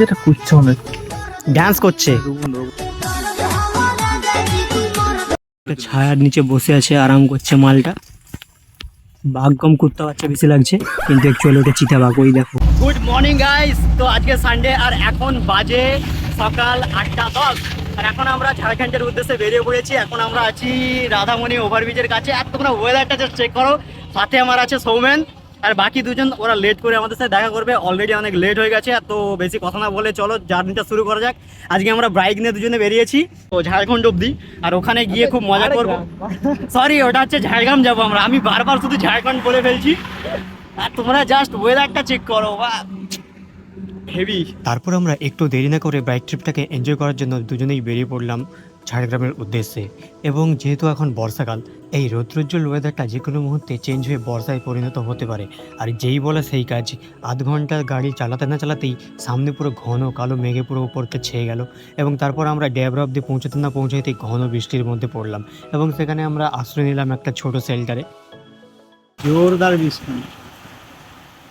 যেটা করছে অনেক ডান্স করছে, ছায়ার নিচে বসে আছে, আরাম করছে মালটা। বাঘ কম কুত্তা বাচ্চা বেশি লাগছে, কিন্তু অ্যাকচুয়ালি ওটা চিতাবাঘ। ওই দেখো। গুড মর্নিং গাইস, তো আজকে সানডে আর এখন বাজে সকাল 8:10 আর এখন আমরা ঝাড়খণ্ডের উদ্দেশ্যে বেরিয়ে পড়েছি। এখন আমরা আছি রাধামণি ওভারব্রিজের কাছে। আর তোমরা ওয়েদারটা জাস্ট চেক করো। সাথে আমার আছে সৌমেন আর বাকি দুজন, ওরা লেট করে আমাদের সাথে দেখা করবে। অলরেডি অনেক লেট হয়ে গেছে, তো বেশি কথা না বলে চলো জার্নিটা শুরু করা যাক। আজকে আমরা বাইক নিয়ে দুজনে বেরিয়েছি তো ঝাড়খণ্ড অব্দি, আর ওখানে গিয়ে খুব মজা করবো। সরি, ওটা হচ্ছে ঝাড়গ্রাম যাবো আমরা। আমি বারবার শুধু ঝাড়খণ্ড বলে ফেলছি। আর তোমরা জাস্ট ওয়েদারটা চেক করো, হেভি। তারপর আমরা একটু দেরি না করে বাইক ট্রিপটাকে এনজয় করার জন্য দুজনেই বেরিয়ে পড়লাম ঝাড়গ্রামের উদ্দেশ্যে। এবং যেহেতু এখন বর্ষাকাল, এই রৌদ্রোজ্জ্বল ওয়েদারটা যে কোনো মুহূর্তে চেঞ্জ হয়ে বর্ষায় পরিণত হতে পারে। আর যেই বলা সেই কাজ, আধ ঘন্টা গাড়ি চালাতে না চালাতেই সামনে পুরো ঘন কালো মেঘে পুরো উপরকে ছেয়ে গেল। এবং তারপর আমরা ড্যাবরা অব্দি পৌঁছাতে না পৌঁছাতেই ঘন বৃষ্টির মধ্যে পড়লাম, এবং সেখানে আমরা আশ্রয় নিলাম একটা ছোট শেল্টারে। জোরদার বৃষ্টি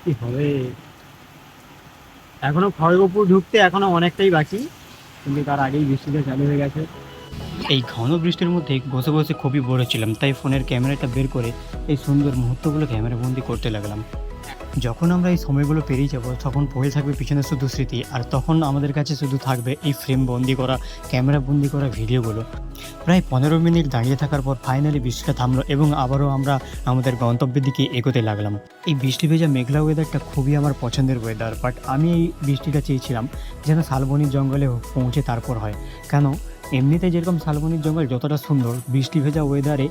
কি হবে। এখনো খড়গপুর ঢুকতে এখনো অনেকটাই বাকি, কিন্তু তার আগেই বৃষ্টিটা চালু হয়ে গেছে। এই ঘন বৃষ্টির মধ্যে বসে বসে খুবই বোর হচ্ছিলাম, তাই ফোনের ক্যামেরাটা বের করে এই সুন্দর মুহূর্তগুলো ক্যামেরাবন্দি করতে লাগলাম। যখন আমরা এই সময়গুলো পেরিয়ে যাব, তখন পড়ে থাকবে পিছনে শুধু স্মৃতি, আর তখন আমাদের কাছে শুধু থাকবে এই ফ্রেম বন্দি করা, ক্যামেরা বন্দি করা ভিডিওগুলো। প্রায় 15 মিনিট দাঁড়িয়ে থাকার পর ফাইনালি বৃষ্টিটা থামলো, এবং আবারও আমরা আমাদের গন্তব্যের দিকে এগোতে লাগলাম। এই বৃষ্টি ভেজা মেঘলা ওয়েদারটা খুবই আমার পছন্দের ওয়েদার, বাট আমি এই বৃষ্টিটা চেয়েছিলাম যেন শালবনির জঙ্গলে পৌঁছে তারপর হয়। কেন, এমনিতে যেরকম শালবনির জঙ্গল যতটা সুন্দর, বৃষ্টি ভেজা ওয়েদারে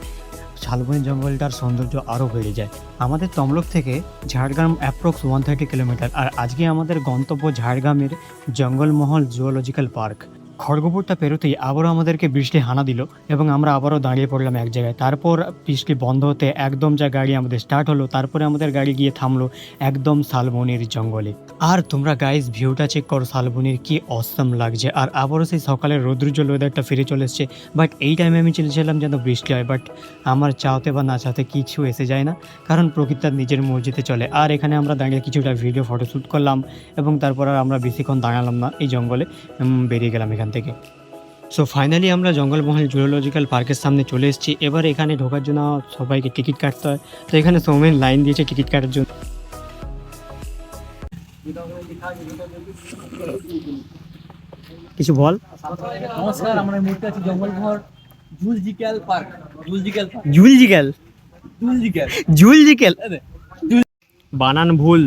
শালবনির জঙ্গলটার সৌন্দর্য আরও বেড়ে যায়। আমাদের তমলুক থেকে ঝাড়গ্রাম অ্যাপ্রক্স 130 কিলোমিটার, আর আজকে আমাদের গন্তব্য ঝাড়গ্রামের জঙ্গলমহল জুওলজিক্যাল পার্ক। খড়গপুরটা পেরোতেই আবারও আমাদেরকে বৃষ্টি হানা দিল, এবং আমরা আবারও দাঁড়িয়ে পড়লাম এক জায়গায়। তারপর বৃষ্টি বন্ধ হতে একদম যা গাড়ি আমাদের স্টার্ট হলো, তারপরে আমাদের গাড়ি গিয়ে থামলো একদম শালবনির জঙ্গলে। আর তোমরা গাইস ভিউটা চেক করো, শালবনির কি অসম লাগছে। আর আবারও সেই সকালের রৌদ্রোজ্জ্বল ওয়েদারটা ফিরে চলে এসছে। বাট এই টাইমে আমি চেয়েছিলাম যেন বৃষ্টি হয়, বাট আমার চাওতে বা না চাওতে কিছু এসে যায় না, কারণ প্রকৃতি তার নিজের মর্জিতে চলে। আর এখানে আমরা দাঁড়িয়ে কিছুটা ভিডিও ফটোশ্যুট করলাম, এবং তারপর আর আমরা বেশিক্ষণ দাঁড়ালাম না এই জঙ্গলে, বেরিয়ে গেলাম এখান থেকে। সো ফাইনালি আমরা জঙ্গলমহল জুওলজিক্যাল পার্কের সামনে চলে এসেছি। এবার এখানে ঢোকার জন্য সবাইকে টিকিট কাটতে হয়, তো এখানে সৌমেন লাইন দিয়েছে টিকিট কাটার জন্য। কিছু বল। নমস্কার, আমরা এই মুহূর্তে আছি Jangalmahal zoological park. Zoological zoological বানান ভুল,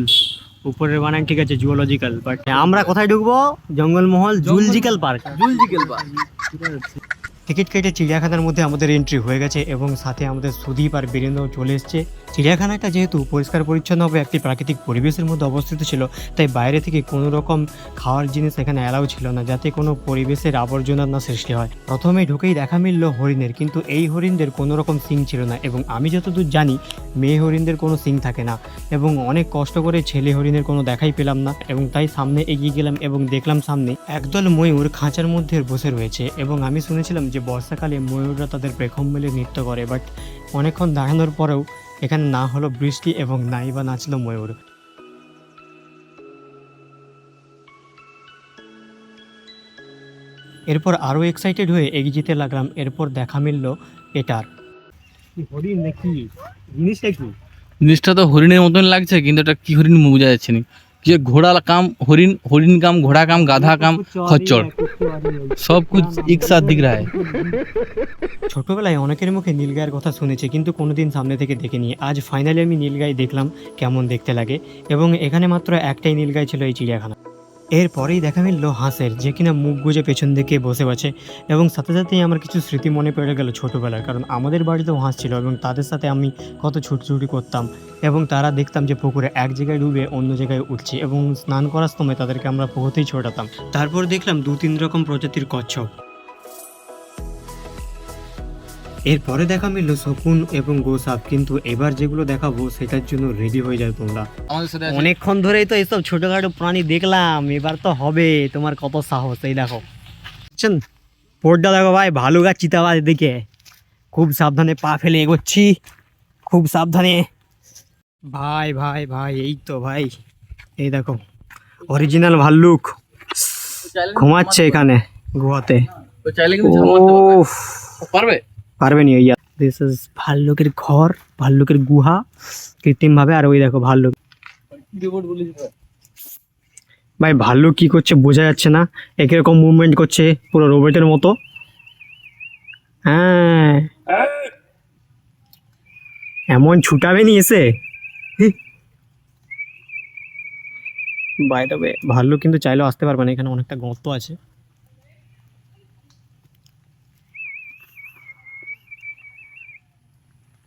উপরের বানান ঠিক আছে জুওলজিক্যাল, বাট আমরা কোথায় ঢুকবো? Jangalmahal zoological park. টিকিট কেটে চিড়িয়াখানার মধ্যে আমাদের এন্ট্রি হয়ে গেছে, এবং সাথে আমাদের সুদীপ আর বীরেন্দ্র চলে এসছে। চিড়িয়াখানাটা যেহেতু পরিষ্কার পরিচ্ছন্নভাবে একটি প্রাকৃতিক পরিবেশের মধ্যে অবস্থিত ছিল, তাই বাইরে থেকে কোনো রকম খাওয়ার জিনিস এখানে অ্যালাউ ছিল না, যাতে কোনো পরিবেশের আবর্জনা না সৃষ্টি হয়। প্রথমে ঢুকেই দেখা মিলল হরিণের, কিন্তু এই হরিণদের কোনো রকম সিং ছিল না, এবং আমি যতদূর জানি মেয়ে হরিণদের কোনো সিং থাকে না, এবং অনেক কষ্ট করে ছেলে হরিণের কোনো দেখাই পেলাম না। এবং তাই সামনে এগিয়ে গেলাম, এবং দেখলাম সামনে একদল ময়ূর খাঁচার মধ্যে বসে রয়েছে। এবং আমি শুনেছিলাম যে বর্ষাকালে ময়ূররা তাদের পেখম মেলে নৃত্য করে, বাট অনেকক্ষণ দাঁড়ানোর পরেও এখানে না হলো বৃষ্টি, এবং নাই বা নাচলো ময়ূর। এরপর আরও এক্সাইটেড হয়ে এগিয়ে যেতে লাগলাম। এরপর দেখা মিলল এটার হরিণ নাকি, জিনিসটা কি? জিনিসটা তো হরিণের মতন লাগছে, কিন্তু এটা কি হরিণ বোঝা যাচ্ছে না। যে ঘোড়া কাম হরিণ, হরিণ কাম ঘোড়া কাম গাধা কাম খচ্চর, সব কুছ এক সাথ দিখ রা হ্যায়। ছোটবেলায় অনেকের মুখে নীলগাইয়ের কথা শুনেছি, কিন্তু কোনোদিন সামনে থেকে দেখিনি। আজ ফাইনালি আমি নীলগাই দেখলাম কেমন দেখতে লাগে, এবং এখানে মাত্র একটাই নীলগাই ছিল এই চিড়িয়াখানা। এরপরেই দেখা মিলল হাঁসের, যে কিনা মুখ গুজে পেছন দিকে বসে আছে, এবং সাথে সাথেই আমার কিছু স্মৃতি মনে পড়ে গেল ছোটোবেলার, কারণ আমাদের বাড়িতেও হাঁস ছিল, এবং তাদের সাথে আমি কত ছুটছুটি করতাম, এবং তারা দেখতাম যে পুকুরে এক জায়গায় ডুবে অন্য জায়গায় উঠছে, এবং স্নান করার সময় তাদেরকে আমরা পুকুরতেই ছোটাতাম। তারপর দেখলাম 2-3 রকম প্রজাতির কচ্ছপ। এরপরে দেখা মিলল শকুন এবং গোসাপ, কিন্তু এবার যেগুলো দেখাবো সেটার জন্য রেডি হয়ে যায় তোমরা। অনেকক্ষণ ধরেই তো এইসব ছোটখাটো প্রাণী দেখলাম, এবার তো হবে। তোমার কত সাহস, এই দেখো পোর্টটা দেখো ভাই, ভালুক আর চিতাবাঘ দিকে খুব সাবধানে পা ফেলে এগোচ্ছি, খুব সাবধানে। ভাই ভাই ভাই, এই তো ভাই, এই দেখো অরিজিনাল ভাল্লুক, ঘুমাচ্ছে এখানে গুহাতে। ও চাইলে কিন্তু ঝাল মারতে পারবে। ওফ, পারবে? পারবে নি। দিস ইজ ভাল্লুকের ঘর, ভাল্লুকের গুহা কৃত্রিম ভাবে। আর ওই দেখো ভাল্লুক। ভাই ভাল্লুক কি করছে বোঝা যাচ্ছে না, একরকম মুভমেন্ট করছে পুরো রোবটের মতো। হ্যাঁ, এমন ছুটাবে নি এসে। বাই দ্য ওয়ে, ভাল্লুক কিন্তু চাইলেও আসতে পারবে না, এখানে অনেকটা গর্ত আছে।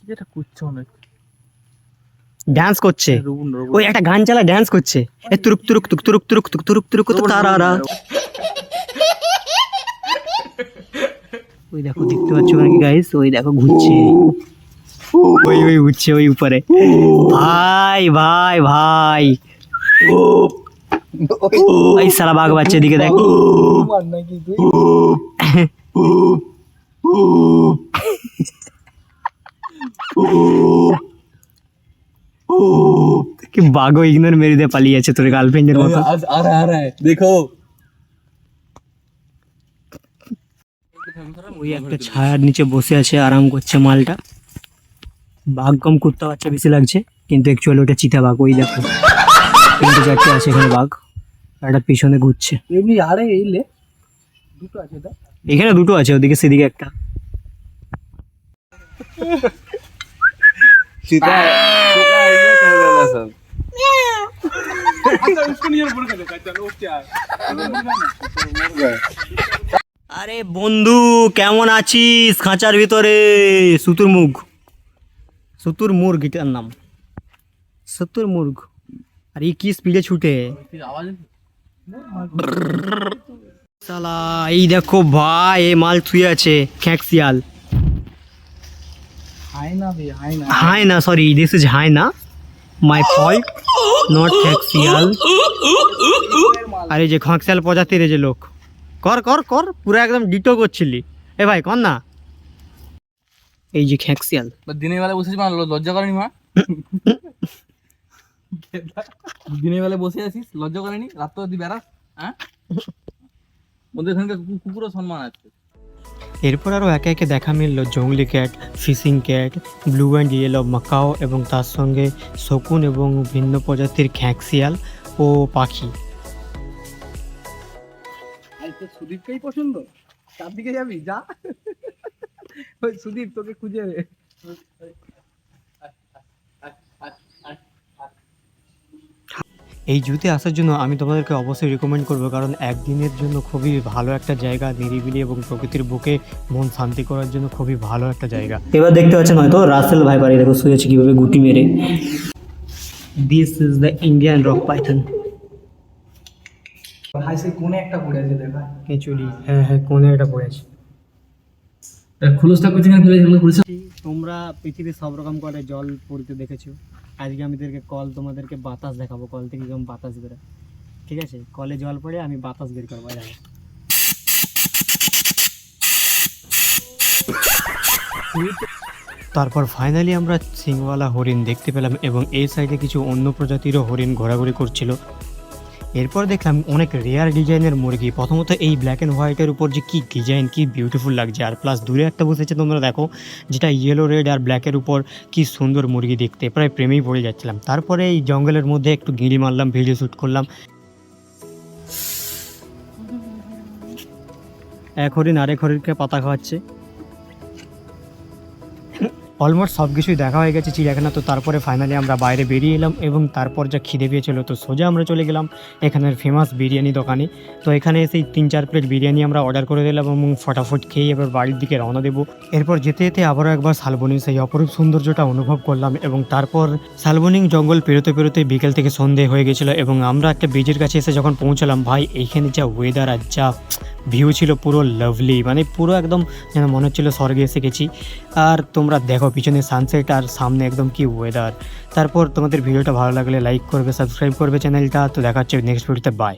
যেটা করছে অনেক ডান্স করছে, ওই একটা গান চালা ডান্স করছে, এ তুরুক তুরুক তুক তুরুক তুরুক তুক তুরুক তুরুক তুক তারারা। ওই দেখো, দেখতে পাচ্ছ নাকি গাইস? ওই দেখো ঘুরছে, ওই ওই ঘুরছে ওই উপরে। ভাই ভাই ভাই, ওই সারা বাঘ বাচ্চা দিকে দেখ। কি বাঘও ইগনোর মেরে দিয়ে পালিয়ে আছে তোর গার্লফ্রেন্ডের মতো। দেখো ওই একটা ছায়ার নিচে বসে আছে, আরাম করছে মালটা। বাঘ কম কুত্তা বাচ্চা বেশি লাগছে, কিন্তু অ্যাকচুয়ালি ওটা চিতা বাঘ। ওই দেখো তিনটে চারটে আছে এখানে বাঘ, একটা পিছনে ঘুরছে। এমনি আরে এইলে দুটো আছে এটা। এখানে দুটো আছে, ওদিকে সেদিকে একটা। सीता सीता ये कर रहा सब अच्छा उसको नहीं बोल कर देता चलो क्या আরে বন্ধু কেমন আছিস? খাঁচার ভিতরে শুতুরমুর্গ, শুতুরমুর্গ এটার নাম, শুতুরমুর্গ। আর এই কি স্পিডে ছুটে आवाज সালা। এই দেখো ভাই, এই মাল শুয়ে আছে খ্যাঁকশিয়াল। हाय ना भी हाय ना হাই না, সরি দিস ইজ হাই না, মাই ফল্ট, নট খ্যাঁকশিয়াল। আরে যে খ্যাঁকশিয়াল প্রজাতির যে লোক, কর কর কর, পুরো একদম ডিটো করছিলি। এ ভাই কর না, এই যে খ্যাঁকশিয়াল। দিনের বেলা বসেছি মা, লজ্জা করেনি মা? দিনের বেলা বসে আছিস, লজ্জা করেনি? রাত তো তুই বেড়াস, হ্যাঁ? ওদের এখানকার কুকুরও সম্মান আছে। এরপর আরও একে একে দেখা মিলল জংলি cat, fishing cat, blue and yellow macaw, এবং তার সঙ্গে শকুন এবং ভিন্ন প্রজাতির খ্যাঁকশিয়াল ও পাখি। সুদীপকেই পছন্দ, তার দিকে যাবি যা, ওই সুদীপ তোকে খুঁজে রে। এই জুতে আসার জন্য আমি তোমাদেরকে অবশ্যই রেকমেন্ড করবো, কারণ একদিনের জন্য খুবই ভালো একটা জায়গা, নিরিবিলি এবং প্রকৃতির বুকে মন শান্তি করার জন্য খুবই ভালো একটা জায়গা। এবার দেখতে পাচ্ছেন হয়তো রাসেল ভাই বাড়ি, দেখো শুয়েছে কিভাবে গুটি মেরে। This is the Indian rock python. হাই সে কোণে একটা পড়ে আছে দেখা কেঁচুলি, হ্যাঁ হ্যাঁ কোণে একটা পড়েছে। খোলসটা কোথায় ফেলে গেল পুলিশ? তোমরা পৃথিবীর সব রকম করে জল পড়তে দেখেছো, আজকে আমি তোমাদেরকে বাতাস দেখাবো, কল থেকে কেমন বাতাস বেরোয়। ঠিক আছে, কলে জল পড়ে আমি বাতাস বের করবো। দেখো তারপর ফাইনালি আমরা সিংওয়ালা হরিণ দেখতে পেলাম, এবং এই সাইডে কিছু অন্য প্রজাতিরও হরিণ ঘোরাঘুরি করছিল। এরপর দেখলাম অনেক রেয়ার ডিজাইনের মুরগি। প্রথমত এই ব্ল্যাক অ্যান্ড হোয়াইটের উপর যে কি ডিজাইন, কি বিউটিফুল লাগছে। আর প্লাস দূরে একটা বসেছে তোমরা দেখো, যেটা ইয়েলো রেড আর ব্ল্যাকের উপর কি সুন্দর মুরগি দেখতে, প্রায় প্রেমেই পড়ে যাচ্ছিলাম। তারপরে এই জঙ্গলের মধ্যে একটু গিঁড়ি মারলাম, ভিডিও শ্যুট করলাম। এক হরিণ আরেক হরিণকে পাতা খাওয়াচ্ছে। অলমোস্ট সব কিছুই দেখা হয়ে গেছে চিড়িয়াখানা। তো তারপরে ফাইনালি আমরা বাইরে বেরিয়ে এলাম, এবং তারপর যা খিদে পেয়েছিল তো সোজা আমরা চলে গেলাম এখানের ফেমাস বিরিয়ানি দোকানে। তো এখানে এসে 3-4 প্লেট বিরিয়ানি আমরা অর্ডার করে দিলাম, এবং ফটাফট খেয়ে এবার বাড়ির দিকে রওনা দেবো। এরপর যেতে যেতে আবারও একবার শালবনির সেই অপরূপ সৌন্দর্যটা অনুভব করলাম, এবং তারপর শালবনিং জঙ্গল পেরোতে পেরোতে বিকেল থেকে সন্ধে হয়ে গেছিলো, এবং আমরা একটা ব্রিজের কাছে এসে যখন পৌঁছালাম, ভাই এইখানে যা ওয়েদার আর যা ভিউ ছিল পুরো লাভলি, মানে পুরো একদম যেন মনে হচ্ছিলো স্বর্গে এসে গেছি। আর তোমরা দেখো পিছনে সানসেট আর সামনে একদম কি ওয়েদার। তারপর তোমাদের ভিডিওটা ভালো লাগলে লাইক করবে, সাবস্ক্রাইব করবে চ্যানেলটা। তো দেখা হচ্ছে নেক্সট ভিডিওতে, বাই।